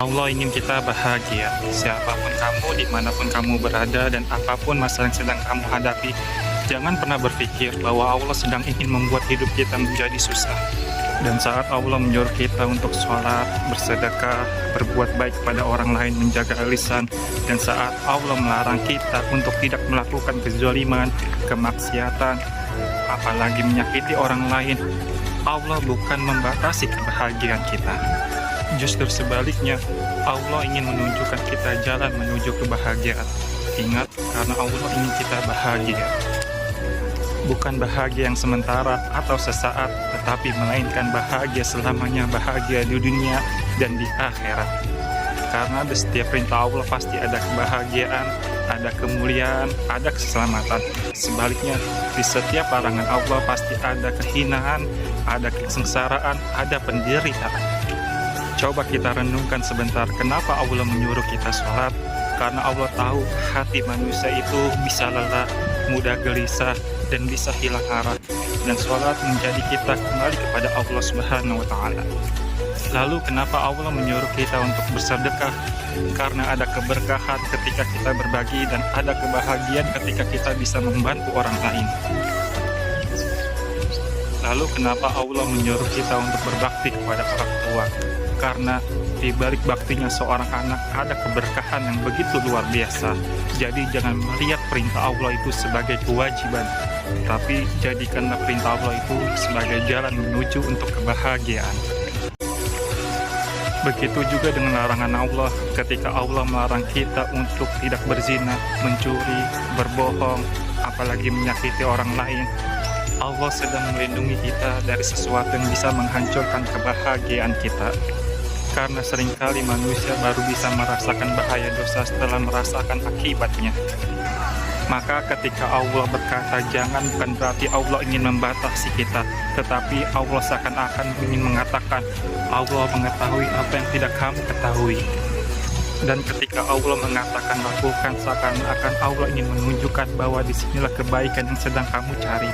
Allah ingin kita bahagia. Siapapun kamu, dimanapun kamu berada, dan apapun masalah yang sedang kamu hadapi, jangan pernah berpikir bahwa Allah sedang ingin membuat hidup kita menjadi susah. Dan saat Allah menyuruh kita untuk sholat, bersedekah, berbuat baik kepada orang lain, menjaga lisan, dan saat Allah melarang kita untuk tidak melakukan kezaliman, kemaksiatan, apalagi menyakiti orang lain, Allah bukan membatasi kebahagiaan kita. Justru sebaliknya, Allah ingin menunjukkan kita jalan menuju kebahagiaan. Ingat, karena Allah ingin kita bahagia. Bukan bahagia yang sementara atau sesaat, tetapi melainkan bahagia selamanya, bahagia di dunia dan di akhirat. Karena di setiap perintah Allah pasti ada kebahagiaan, ada kemuliaan, ada keselamatan. Sebaliknya, di setiap larangan Allah pasti ada kehinaan, ada kesengsaraan, ada penderitaan. Coba kita renungkan sebentar, kenapa Allah menyuruh kita sholat? Karena Allah tahu hati manusia itu bisa lelah, mudah gelisah, dan bisa hilang arah. Dan sholat menjadi kita kembali kepada Allah Subhanahu wa Ta'ala. Lalu kenapa Allah menyuruh kita untuk bersedekah? Karena ada keberkahan ketika kita berbagi, dan ada kebahagiaan ketika kita bisa membantu orang lain. Lalu kenapa Allah menyuruh kita untuk berbakti kepada orang tua? Karena di balik baktinya seorang anak ada keberkahan yang begitu luar biasa. Jadi jangan melihat perintah Allah itu sebagai kewajiban, tapi jadikanlah perintah Allah itu sebagai jalan menuju untuk kebahagiaan. Begitu juga dengan larangan Allah, ketika Allah melarang kita untuk tidak berzina, mencuri, berbohong, apalagi menyakiti orang lain. Allah sedang melindungi kita dari sesuatu yang bisa menghancurkan kebahagiaan kita. Karena seringkali manusia baru bisa merasakan bahaya dosa setelah merasakan akibatnya. Maka ketika Allah berkata jangan, bukan berarti Allah ingin membatasi kita, tetapi Allah seakan-akan ingin mengatakan Allah mengetahui apa yang tidak kamu ketahui. Dan ketika Allah mengatakan lakukan, seakan-akan Allah ingin menunjukkan bahwa disinilah kebaikan yang sedang kamu cari.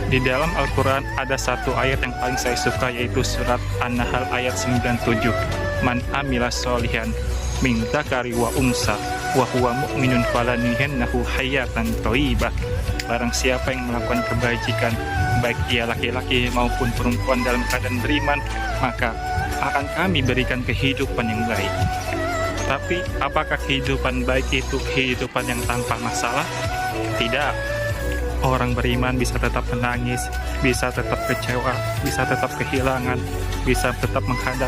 Di dalam Al-Quran ada satu ayat yang paling saya suka, yaitu surat An-Nahl ayat 97. Man amila sholihan min dzakari wa unsa wa huwa mu'minun falanuhyiyannahu hayatan thayyibah. Barang siapa yang melakukan kebajikan, baik ia laki-laki maupun perempuan dalam keadaan beriman, maka akan kami berikan kehidupan yang baik. Tapi apakah kehidupan baik itu kehidupan yang tanpa masalah? Tidak. Orang beriman bisa tetap menangis, bisa tetap kecewa, bisa tetap kehilangan, bisa tetap menghadapi